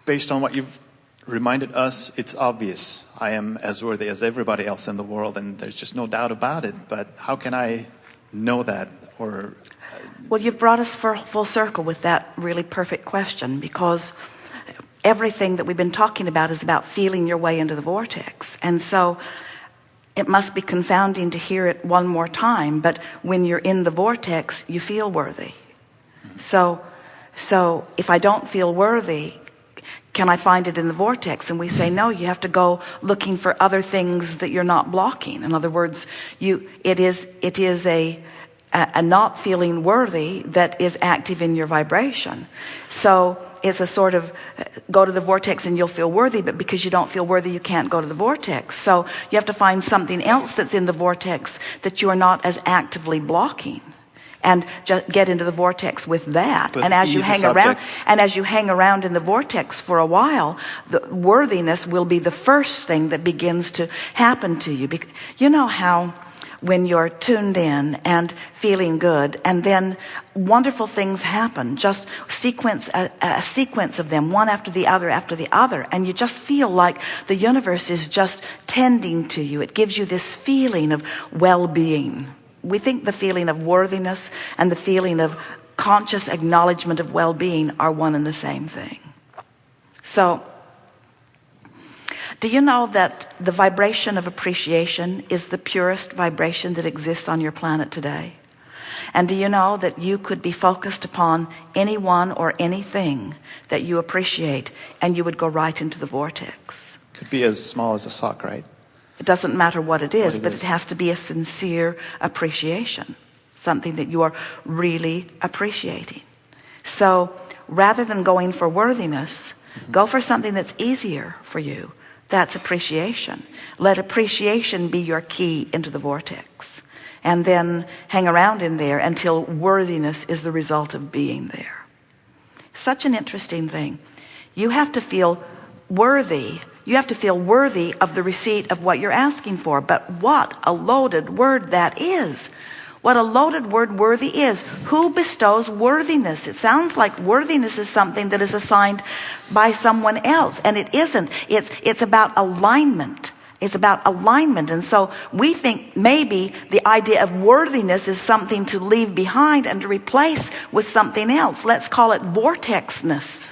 Based on what you've reminded us, it's obvious. I am as worthy as everybody else in the world, and there's just no doubt about it. But how can I know that? Well, you've brought us full circle with that really perfect question, because everything that we've been talking about is about feeling your way into the vortex. And so it must be confounding to hear it one more time, but when you're in the vortex, you feel worthy. So if I don't feel worthy, can I find it in the vortex? And we say, no, you have to go looking for other things that you're not blocking. In other words, it is a not feeling worthy that is active in your vibration. So it's a sort of go to the vortex and you'll feel worthy, but because you don't feel worthy, you can't go to the vortex. So you have to find something else that's in the vortex that you are not as actively blocking, and just get into the vortex with that. But and as you hang around in the vortex for a while, the worthiness will be the first thing that begins to happen to you. You know how when you're tuned in and feeling good, and then wonderful things happen, just a sequence of them, one after the other, and you just feel like the universe is just tending to you. It gives you this feeling of well-being. We think the feeling of worthiness and the feeling of conscious acknowledgement of well-being are one and the same thing. So, do you know that the vibration of appreciation is the purest vibration that exists on your planet today? And do you know that you could be focused upon anyone or anything that you appreciate, and you would go right into the vortex? Could be as small as a sock, right? It doesn't matter what it is, but it has to be a sincere appreciation, something that you are really appreciating. So rather than going for worthiness, go for something that's easier for you. That's appreciation. Let appreciation be your key into the vortex, and then hang around in there until worthiness is the result of being there. Such an interesting thing. You have to feel worthy. You have to feel worthy of the receipt of what you're asking for. But what a loaded word that is. What a loaded word worthy is. Who bestows worthiness? It sounds like worthiness is something that is assigned by someone else, and it isn't. It's about alignment. It's about alignment. And so we think maybe the idea of worthiness is something to leave behind and to replace with something else. Let's call it vortexness.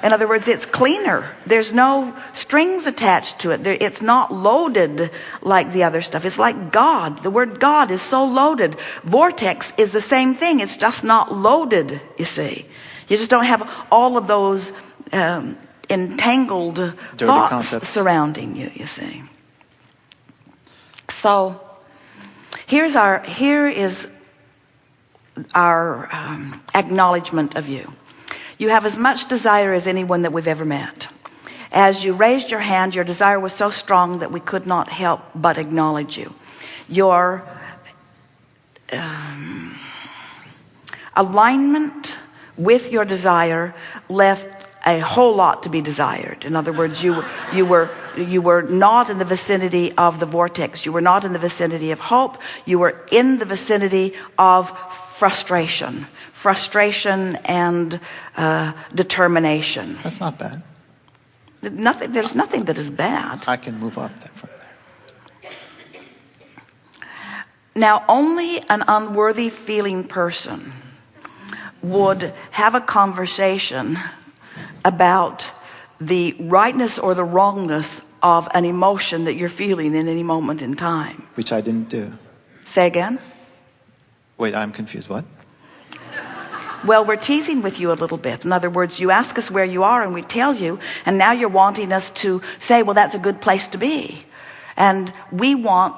In other words, it's cleaner. There's no strings attached to it. It's not loaded like the other stuff. It's like God. The word God is so loaded. Vortex is the same thing. It's just not loaded, you see. You just don't have all of those entangled dirty thoughts concepts surrounding you, you see. So here is our acknowledgement of you. You have as much desire as anyone that we've ever met. As you raised your hand, your desire was so strong that we could not help but acknowledge you. Your alignment with your desire left a whole lot to be desired. In other words, you were not in the vicinity of the vortex. You were not in the vicinity of hope. You were in the vicinity of frustration and determination. That's not bad. There's nothing that is bad. I can move up from there. Now, only an unworthy feeling person would have a conversation about the rightness or the wrongness of an emotion that you're feeling in any moment in time. Which I didn't do. Say again? Wait, I'm confused. What? Well, we're teasing with you a little bit. In other words, you ask us where you are and we tell you, and now you're wanting us to say, well, that's a good place to be. And we want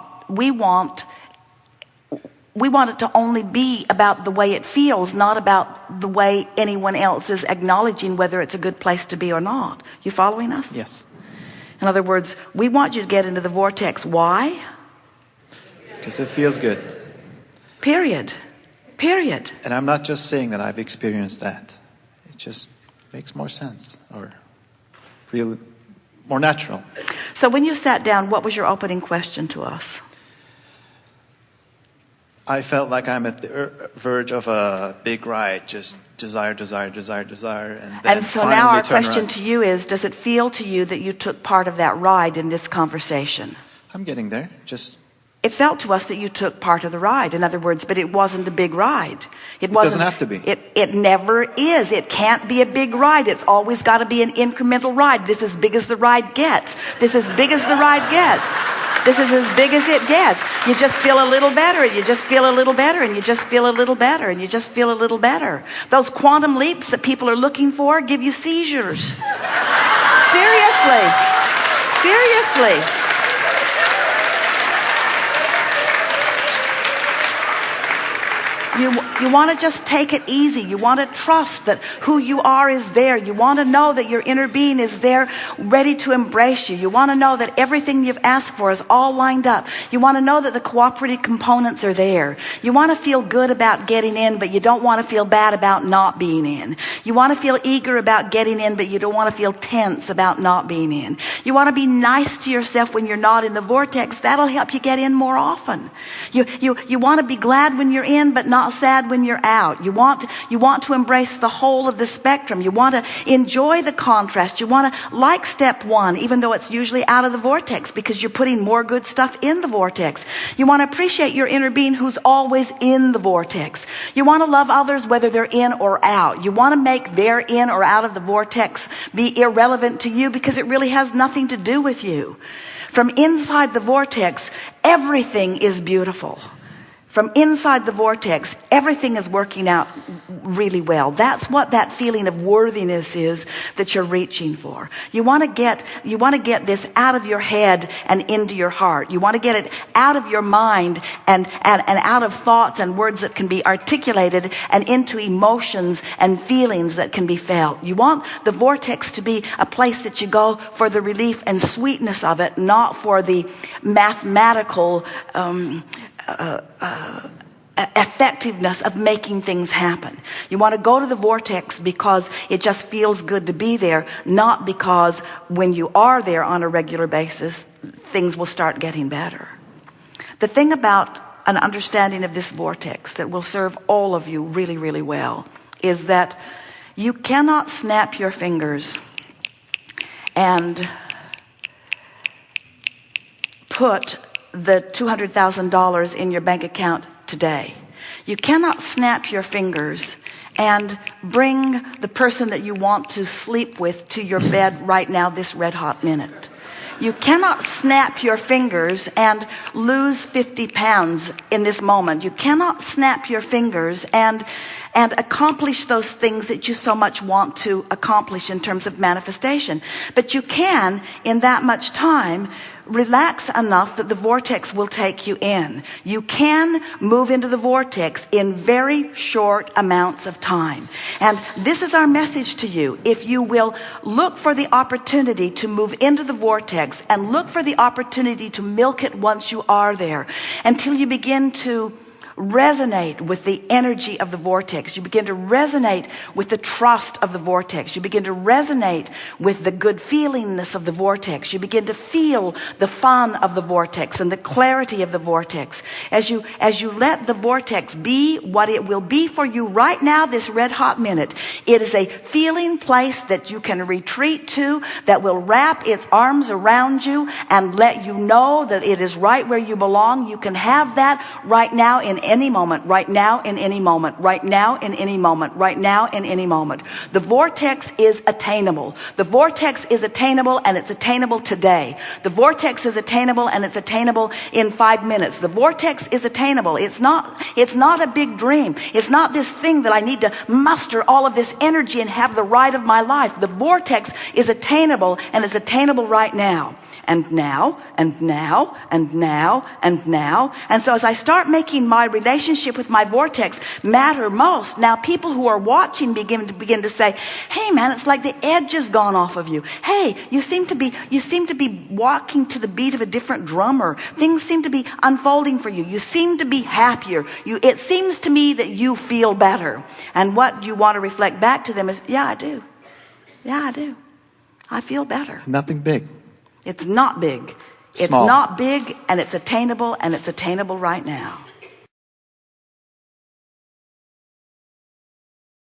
it to only be about the way it feels, not about the way anyone else is acknowledging whether it's a good place to be or not. You following us? Yes. In other words, we want you to get into the vortex. Why? Because it feels good. Period. And I'm not just saying that I've experienced that. It just makes more sense, or real, more natural. So when you sat down, what was your opening question to us? I felt like I'm at the verge of a big ride, just desire, desire, desire, desire, and then And so finally now our turn question around. to you is, does it feel to you that you took part of that ride in this conversation? I'm getting there. It felt to us that you took part of the ride. In other words, but it wasn't a big ride. It doesn't have to be. It never is. It can't be a big ride. It's always got to be an incremental ride. This is as big as the ride gets. This is as big as the ride gets. This is as big as it gets. You just feel a little better, and you just feel a little better, and you just feel a little better, and you just feel a little better. Those quantum leaps that people are looking for give you seizures. Seriously. Seriously. You want to just take it easy. You want to trust that who you are is there. You want to know that your inner being is there, ready to embrace you. You want to know that everything you've asked for is all lined up. You want to know that the cooperative components are there. You want to feel good about getting in, but you don't want to feel bad about not being in. You want to feel eager about getting in, but you don't want to feel tense about not being in. You want to be nice to yourself when you're not in the vortex. That'll help you get in more often. You want to be glad when you're in, but not sad when you're out. You want to embrace the whole of the spectrum. You want to enjoy the contrast. You want to like step one, even though it's usually out of the vortex, because you're putting more good stuff in the vortex. You want to appreciate your inner being who's always in the vortex. You want to love others whether they're in or out. You want to make their in or out of the vortex be irrelevant to you, because it really has nothing to do with you. From inside the vortex, everything is beautiful. From inside the vortex, everything is working out really well. That's what that feeling of worthiness is that you're reaching for. You want to get this out of your head and into your heart. You want to get it out of your mind and out of thoughts and words that can be articulated and into emotions and feelings that can be felt. You want the vortex to be a place that you go for the relief and sweetness of it, not for the mathematical effectiveness of making things happen. You want to go to the vortex because it just feels good to be there, not because when you are there on a regular basis, things will start getting better. The thing about an understanding of this vortex that will serve all of you really, really well is that you cannot snap your fingers and put the $200,000 in your bank account today. You cannot snap your fingers and bring the person that you want to sleep with to your bed right now, this red hot minute. You cannot snap your fingers and lose 50 pounds in this moment. You cannot snap your fingers and accomplish those things that you so much want to accomplish in terms of manifestation. But you can, in that much time, relax enough that the vortex will take you in. You can move into the vortex in very short amounts of time. And this is our message to you. If you will look for the opportunity to move into the vortex and look for the opportunity to milk it once you are there, until you begin to resonate with the energy of the vortex. You begin to resonate with the trust of the vortex. You begin to resonate with the good feelingness of the vortex. You begin to feel the fun of the vortex and the clarity of the vortex. As you let the vortex be what it will be for you right now, this red hot minute, it is a feeling place that you can retreat to, that will wrap its arms around you and let you know that it is right where you belong. You can have that right now in any moment, right now in any moment, right now in any moment, right now in any moment. The vortex is attainable. The vortex is attainable, and it's attainable today. The vortex is attainable, and it's attainable in 5 minutes. The vortex is attainable. It's not a big dream. It's not this thing that I need to muster all of this energy and have the ride of my life. The vortex is attainable, and it's attainable right now. And now, and now, and now, and now. And so as I start making my relationship with my vortex matter most, now people who are watching begin to say, hey man, it's like the edge has gone off of you. Hey, you seem to be walking to the beat of a different drummer. Things seem to be unfolding for you. You seem to be happier. It seems to me that you feel better. And what you want to reflect back to them is, yeah, I do. Yeah, I do. I feel better. Nothing big. It's not big. It's Small. not big, and it's attainable right now.